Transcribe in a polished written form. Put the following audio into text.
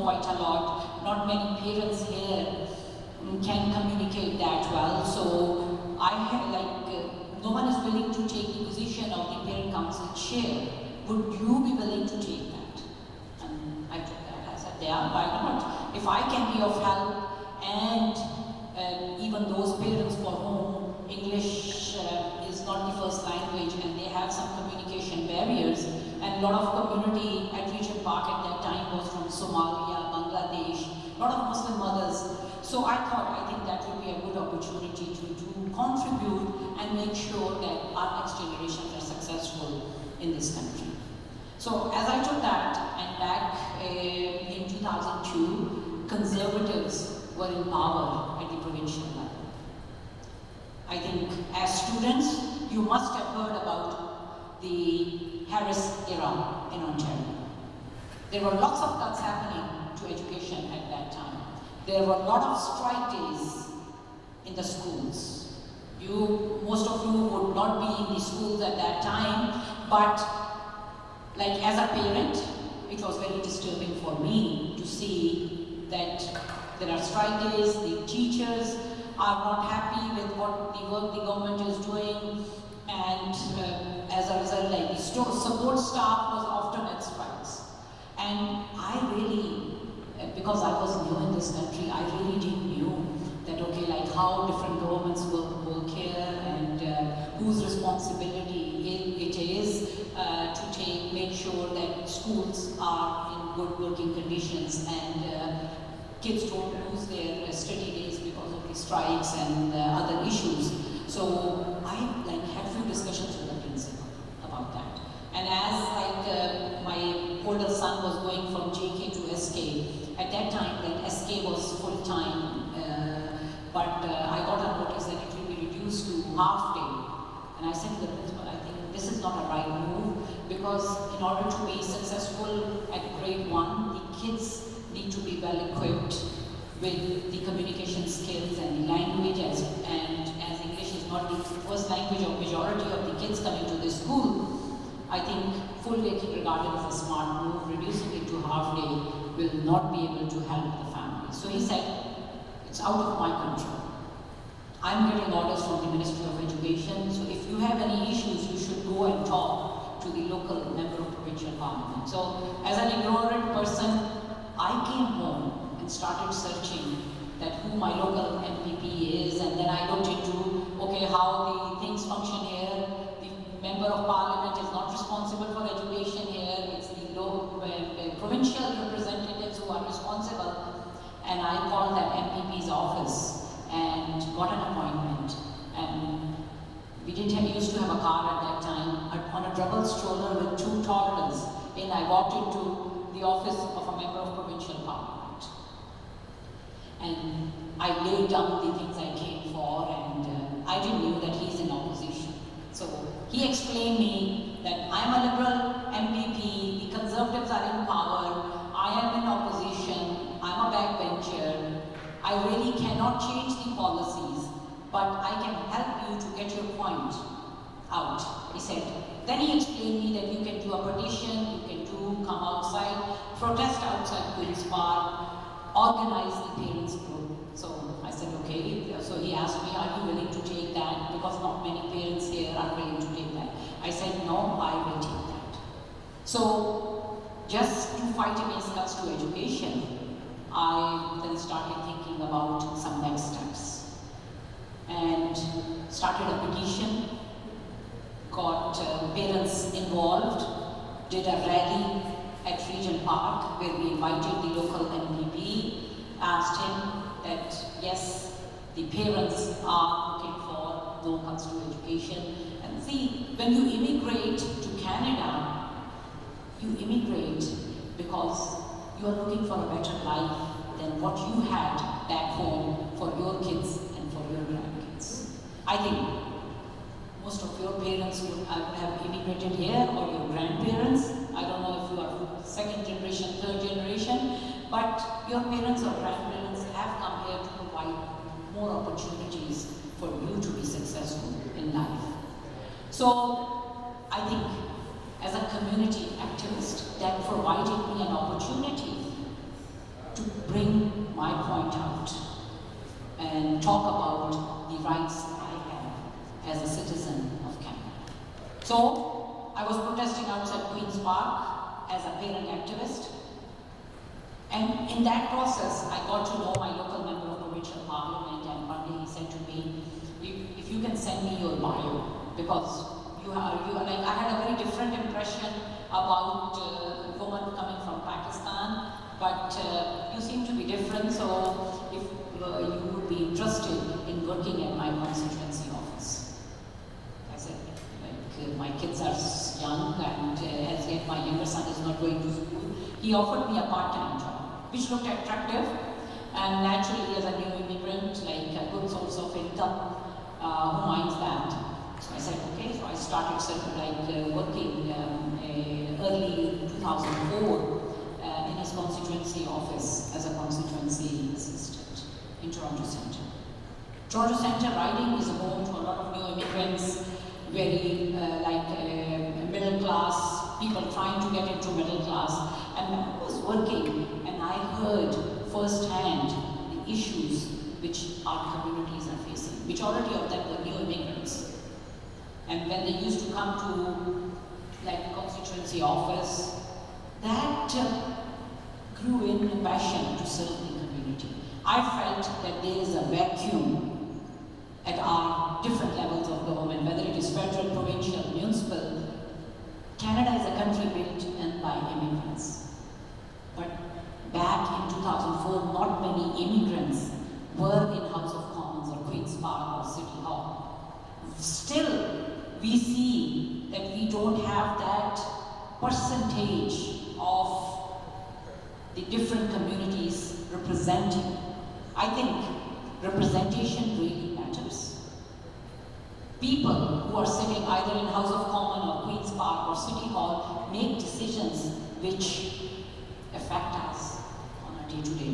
know quite a lot. Not many parents here can communicate that well. So I have no one is willing to take the position of the parent council chair. Would you be willing to take that? And I took that. I said, yeah, why not? If I can be of help, and even those parents for whom English is not the first language and they have some communication barriers, and a lot of community at Regent Park at that time was from Somalia, Bangladesh, a lot of Muslim mothers. So I thought, I think that would be a good opportunity to contribute and make sure that our next generations are successful in this country. So as I took that, and back in 2002, conservatives were in power at the provincial level. I think as students, you must have heard about the Harris era in Ontario. There were lots of cuts happening to education at that time. There were a lot of strike days in the schools. Most of you would not be in the schools at that time, but like as a parent, it was very disturbing for me to see that there are strike days, the teachers are not happy with what the work the government is doing, and as a result, like the support staff was often at strikes. And I really, because I was new in this country, I really didn't know that, okay, like how different governments work here, and whose responsibility it is to make sure that schools are in good working conditions and kids don't lose their study days because of the strikes and other issues. So I had few discussions with the principal about that. And as my older son was going from JK to SK, at that time SK was full time, but I got a notice that it will be reduced to half day. And I said to the principal, I think this is not a right move, because in order to be successful at grade 1, the kids need to be well equipped with the communication skills and the languages, and as English is not the first language of majority of the kids coming to this school, I think full day kindergarten is a smart move. Reducing it to half day will not be able to help the family. So he said, it's out of my control. I'm getting orders from the Ministry of Education, so if you have any issues, you should go and talk to the local member of provincial parliament. So as an ignorant person, I came home and started searching that who my local MPP is, and then I looked into, okay, how the things function here. The member of parliament is not responsible for education here, it's the provincial representatives who are responsible. And I called that MPP's office and got an appointment. And we used to have a car at that time, on a double stroller with 2 toddlers. And I walked into the office of a member of provincial parliament. And I laid down the things I came for, and I didn't know that he's in opposition. So he explained me that I'm a Liberal MPP, the Conservatives are in power, I am in opposition, I'm a backbencher, I really cannot change the policies, but I can help you to get your point out, he said. Then he explained me that you can do a petition, you can come outside, protest outside Queen's Park, organize the parents group. So I said, okay. So he asked me, are you willing to take that? Because not many parents here are willing to take that. I said, no, I will take that. So just to fight against cuts to education, I then started thinking about some next steps. And started a petition, got parents involved, did a rally at Regent Park where we invited the local MPP, asked him that yes, the parents are looking for no cuts to education. And see, when you immigrate to Canada, you immigrate because you are looking for a better life than what you had back home for your kids and for your grandkids. I think most of your parents would have immigrated here, or your grandparents. I don't know if you are second generation, third generation, but your parents or grandparents have come here to provide more opportunities for you to be successful in life. So I think as a community activist, that provided me an opportunity my point out and talk about the rights I have as a citizen of Canada. So, I was protesting outside Queen's Park as a parent activist, and in that process, I got to know my local member of provincial parliament, and one day he said to me, if you can send me your bio, because you are like, I had a very different impression about women coming from Pakistan, but you seem to be different, so if you would be interested in working at my constituency office. I said, like, my kids are young, and as yet my younger son is not going to school. He offered me a part-time job, which looked attractive, and naturally as a new immigrant, like a good source of income, who minds that? So I said, okay, so I started working early 2004 in his constituency office as a constituency assistant in Toronto Centre. Toronto Centre riding is home to a lot of new immigrants, very middle class, people trying to get into middle class. And I was working and I heard firsthand the issues which our communities are facing. Majority of them were new immigrants. And when they used to come to like constituency office, that grew in passion to serve the community. I felt that there is a vacuum at our different levels of government, whether it is federal, provincial, municipal. Canada is a country built and by immigrants. But back in 2004, not many immigrants were in House of Commons or Queen's Park or City Hall. Still, we see that we don't have that percentage of the different communities representing. I think representation really matters. People who are sitting either in House of Commons or Queen's Park or City Hall make decisions which affect us on a day-to-day